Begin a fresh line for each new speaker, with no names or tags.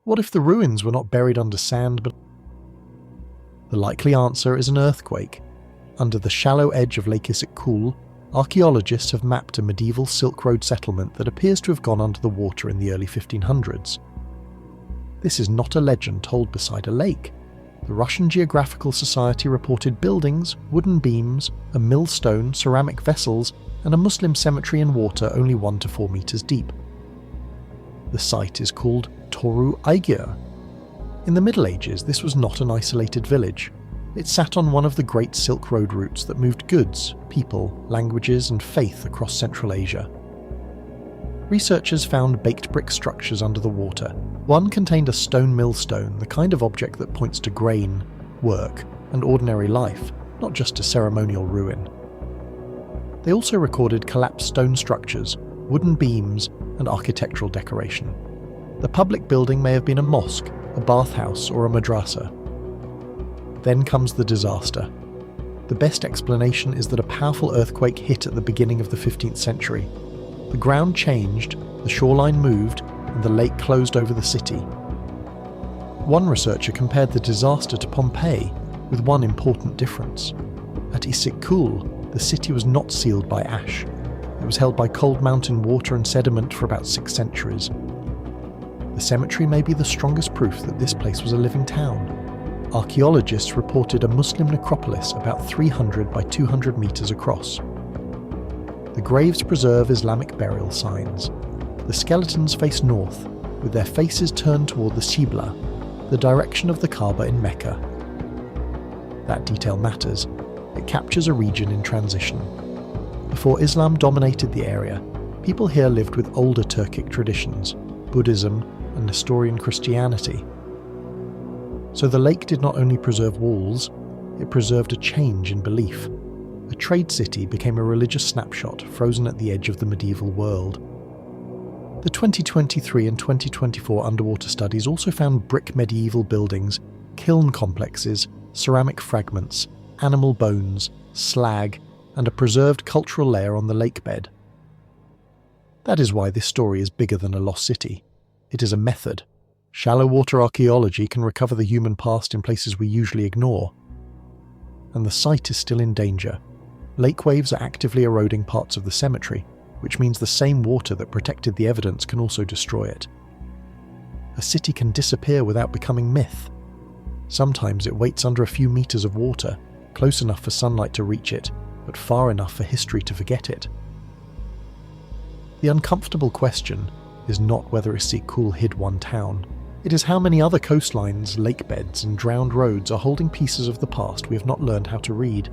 What if the ruins were not buried under sand but... The likely answer is an earthquake. Under the shallow edge of Lake Issyk-Kul, archaeologists have mapped a medieval Silk Road settlement that appears to have gone under the water in the early 1500s. This is not a legend told beside a lake. The Russian Geographical Society reported buildings, wooden beams, a millstone, ceramic vessels, and a Muslim cemetery in water only 1 to 4 meters deep. The site is called Toru-Aygyr. In the Middle Ages, this was not an isolated village. It sat on one of the great Silk Road routes that moved goods, people, languages, and faith across Central Asia. Researchers found baked brick structures under the water. One contained a stone millstone, the kind of object that points to grain, work, and ordinary life, not just a ceremonial ruin. They also recorded collapsed stone structures, wooden beams, and architectural decoration. The public building may have been a mosque, a bathhouse, or a madrasa. Then comes the disaster. The best explanation is that a powerful earthquake hit at the beginning of the 15th century. The ground changed, the shoreline moved, and the lake closed over the city. One researcher compared the disaster to Pompeii, with one important difference. At Issyk-Kul, the city was not sealed by ash. It was held by cold mountain water and sediment for about 6 centuries. The cemetery may be the strongest proof that this place was a living town. Archaeologists reported a Muslim necropolis about 300 by 200 meters across. The graves preserve Islamic burial signs. The skeletons face north, with their faces turned toward the Qibla, the direction of the Kaaba in Mecca. That detail matters. It captures a region in transition. Before Islam dominated the area, people here lived with older Turkic traditions, Buddhism, and Nestorian Christianity. So the lake did not only preserve walls, it preserved a change in belief. A trade city became a religious snapshot frozen at the edge of the medieval world. The 2023 and 2024 underwater studies also found brick medieval buildings, kiln complexes, ceramic fragments, animal bones, slag, and a preserved cultural layer on the lake bed. That is why this story is bigger than a lost city. It is a method. Shallow water archaeology can recover the human past in places we usually ignore. And the site is still in danger. Lake waves are actively eroding parts of the cemetery, which means the same water that protected the evidence can also destroy it. A city can disappear without becoming myth. Sometimes it waits under a few meters of water, close enough for sunlight to reach it, but far enough for history to forget it. The uncomfortable question is not whether Issyk-Kul hid one town. It is how many other coastlines, lake beds, and drowned roads are holding pieces of the past we have not learned how to read.